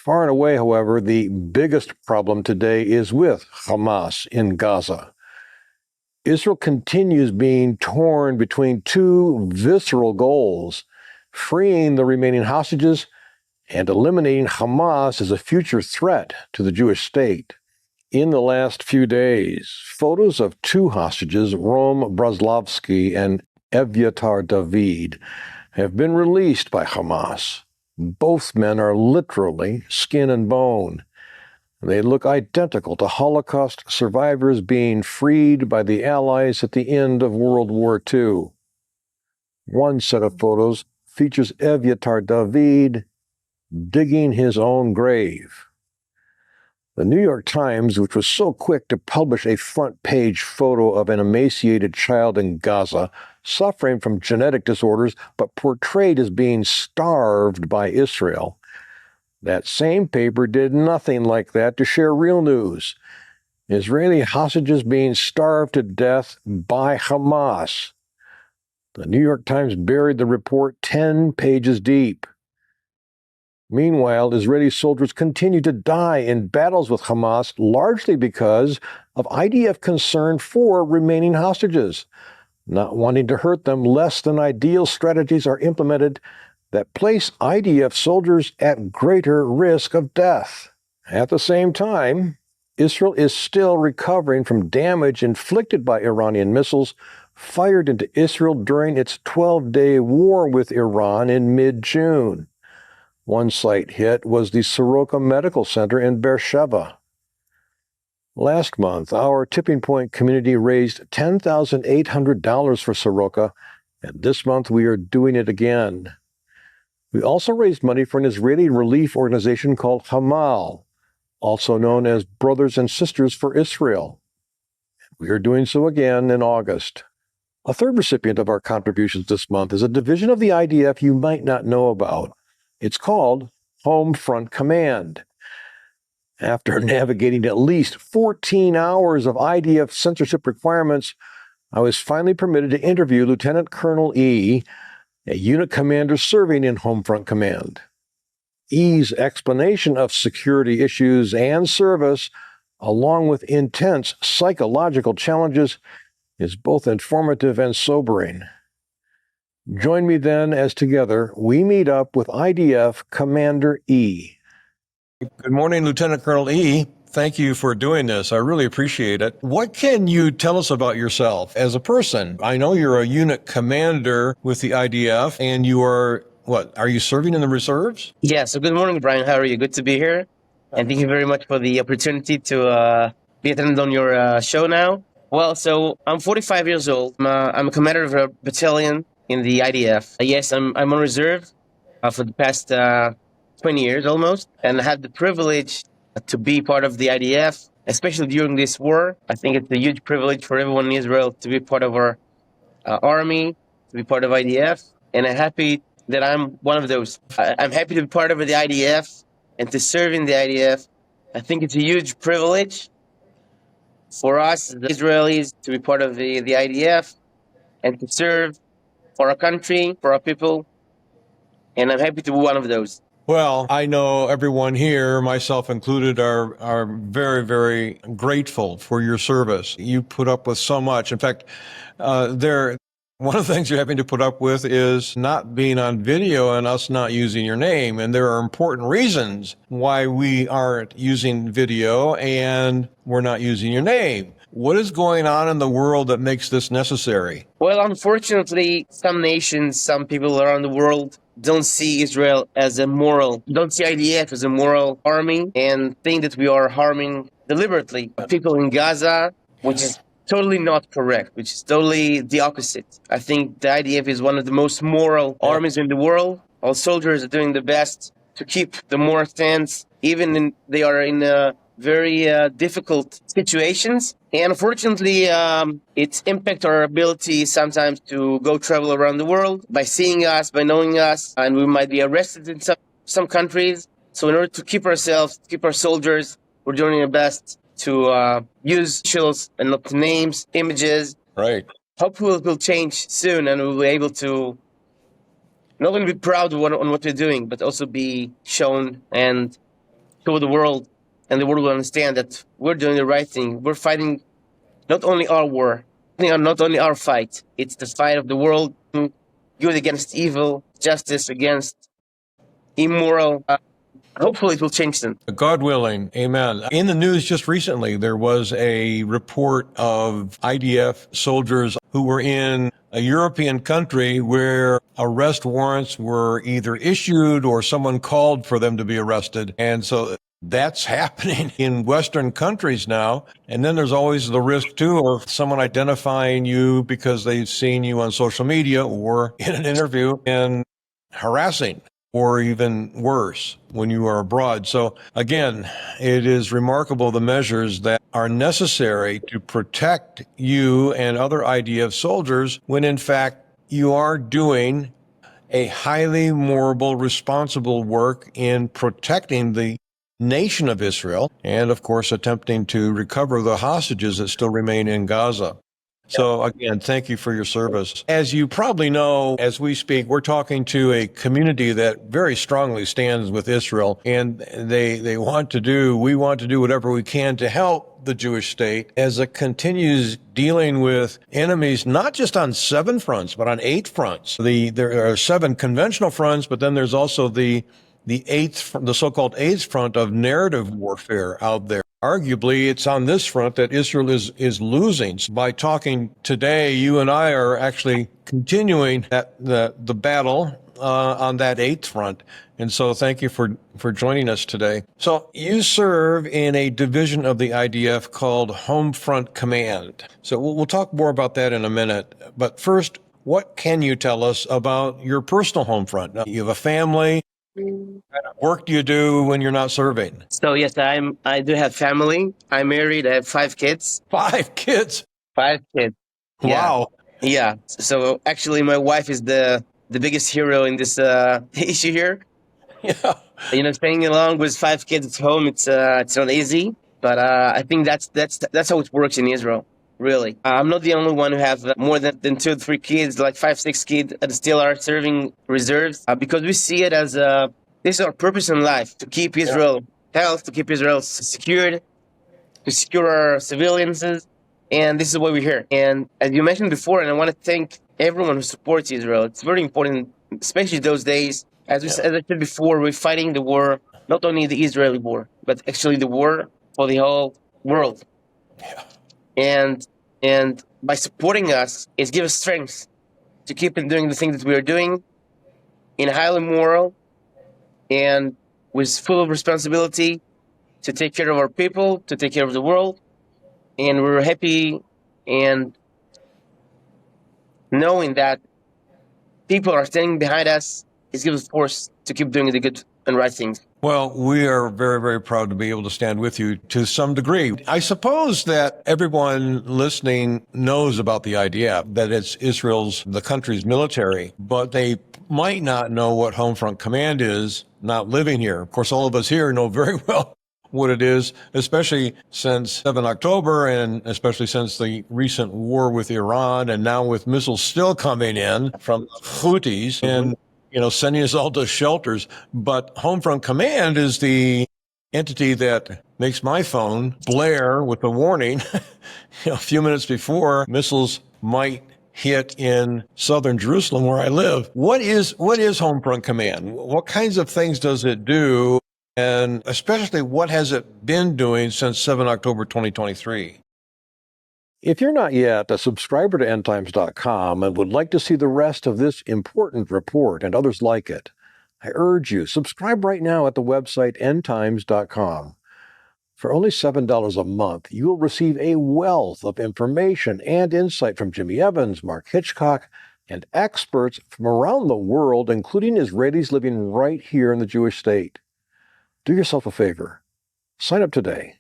Far and away, however, the biggest problem today is with Hamas in Gaza. Israel continues being torn between two visceral goals: freeing the remaining hostages and eliminating Hamas as a future threat to the Jewish state. In the last few days, photos of two hostages, Rom Braslovsky and Evyatar David, have been released by Hamas. Both men are literally skin and bone. They look identical to Holocaust survivors being freed by the Allies at the end of World War II. One set of photos features Evyatar David digging his own grave. The New York Times, which was so quick to publish a front-page photo of an emaciated child in Gaza suffering from genetic disorders but portrayed as being starved by Israel, that same paper did nothing like that to share real news: Israeli hostages being starved to death by Hamas. The New York Times buried the report 10 pages deep. Meanwhile, Israeli soldiers continue to die in battles with Hamas, largely because of IDF concern for remaining hostages. Not wanting to hurt them, less than ideal strategies are implemented that place IDF soldiers at greater risk of death. At the same time, Israel is still recovering from damage inflicted by Iranian missiles fired into Israel during its 12-day war with Iran in mid-June. One site hit was the Soroka Medical Center in Beersheba. Last month, our Tipping Point community raised $10,800 for Soroka, and this month we are doing it again. We also raised money for an Israeli relief organization called Hamal, also known as Brothers and Sisters for Israel. We are doing so again in August. A third recipient of our contributions this month is a division of the IDF you might not know about. It's called Home Front Command. After navigating at least 14 hours of IDF censorship requirements, I was finally permitted to interview Lieutenant Colonel E., a unit commander serving in Home Front Command. E's explanation of security issues and service, along with intense psychological challenges, is both informative and sobering. Join me then as together we meet up with IDF Commander E. Good morning, Lieutenant Colonel E. Thank you for doing this. I really appreciate it. What can you tell us about yourself as a person? I know you're a unit commander with the IDF, and you are, are you serving in the reserves? Yeah, so good morning, Brian. How are you? Good to be here. And thank you very much for the opportunity to be attended on your show now. Well, so I'm 45 years old. I'm a commander of a battalion in the IDF. Yes, I'm on reserve for the past 20 years almost, and I had the privilege to be part of the IDF, especially during this war. I think it's a huge privilege for everyone in Israel to be part of our army, to be part of IDF, and I'm happy that I'm one of those. I'm happy to be part of the IDF and to serve in the IDF. I think it's a huge privilege for us, the Israelis, to be part of the IDF and to serve for our country, for our people, and I'm happy to be one of those. Well, I know everyone here, myself included, are very, very grateful for your service. You put up with so much. In fact, one of the things you're having to put up with is not being on video and us not using your name. And there are important reasons why we aren't using video and we're not using your name. What is going on in the world that makes this necessary? Well, unfortunately, some nations, some people around the world don't see Israel as don't see IDF as a moral army, and think that we are harming deliberately people in Gaza, which is totally not correct, which is totally the opposite. I think the IDF is one of the most moral armies in the world. Our soldiers are doing the best to keep the moral stance, even they are in very difficult situations. And unfortunately, it impacts our ability sometimes to go travel around the world by seeing us, by knowing us, and we might be arrested in some countries. So in order to keep ourselves, keep our soldiers, we're doing our best to use initials and not names, images. Right. Hopefully it will change soon, and we'll be able to not only be proud on what we're doing, but also be shown and to the world, and the world will understand that we're doing the right thing. We're fighting not only our war, not only our fight. It's the fight of the world, good against evil, justice against immoral. Hopefully, it will change them. God willing, amen. In the news just recently, there was a report of IDF soldiers who were in a European country where arrest warrants were either issued or someone called for them to be arrested. And so that's happening in Western countries now. And then there's always the risk, too, of someone identifying you because they've seen you on social media or in an interview and harassing, or even worse when you are abroad. So again, it is remarkable the measures that are necessary to protect you and other IDF soldiers when in fact you are doing a highly moral, responsible work in protecting the nation of Israel and, of course, attempting to recover the hostages that still remain in Gaza. So again, thank you for your service. As you probably know, as we speak, we're talking to a community that very strongly stands with Israel, and we want to do whatever we can to help the Jewish state as it continues dealing with enemies, not just on 7 fronts, but on 8 fronts. There are 7 conventional fronts, but then there's also the so-called 8th front of narrative warfare out there. Arguably, it's on this front that Israel is losing. By talking today, you and I are actually continuing the battle on that 8th front. And so thank you for joining us today. So you serve in a division of the IDF called Home Front Command. So we'll talk more about that in a minute. But first, what can you tell us about your personal home front? Now, you have a family. What kind of work do you do when you're not serving? So yes, I do have family. I'm married. I have 5 kids. 5 kids? 5 kids. Wow. Yeah. So actually, my wife is the biggest hero in this issue here. Yeah. Staying along with 5 kids at home, it's not easy. But I think that's how it works in Israel. Really, I'm not the only one who have more than 2 or 3 kids, like 5, 6 kids that still are serving reserves, because we see it as this is our purpose in life, to keep Israel health, to keep Israel secured, to secure our civilians, and this is why we're here. And as you mentioned before, and I want to thank everyone who supports Israel. It's very important, especially those days. As I said before, we're fighting the war, not only the Israeli war, but actually the war for the whole world. Yeah. And by supporting us, it gives us strength to keep on doing the things that we are doing in a highly moral and with full of responsibility to take care of our people, to take care of the world. And we're happy and knowing that people are standing behind us, it gives us force to keep doing the good and right things. Well, we are very, very proud to be able to stand with you to some degree. I suppose that everyone listening knows about the IDF, that it's the country's military, but they might not know what Home Front Command is, not living here. Of course, all of us here know very well what it is, especially since 7 October and especially since the recent war with Iran and now with missiles still coming in from Houthis and sending us all to shelters. But Homefront Command is the entity that makes my phone blare with a warning a few minutes before missiles might hit in southern Jerusalem where I live. What is Homefront Command? What kinds of things does it do? And especially, what has it been doing since 7 October 2023? If you're not yet a subscriber to endtimes.com and would like to see the rest of this important report and others like it, I urge you, subscribe right now at the website endtimes.com. For only $7 a month, you will receive a wealth of information and insight from Jimmy Evans, Mark Hitchcock, and experts from around the world, including Israelis living right here in the Jewish state. Do yourself a favor. Sign up today.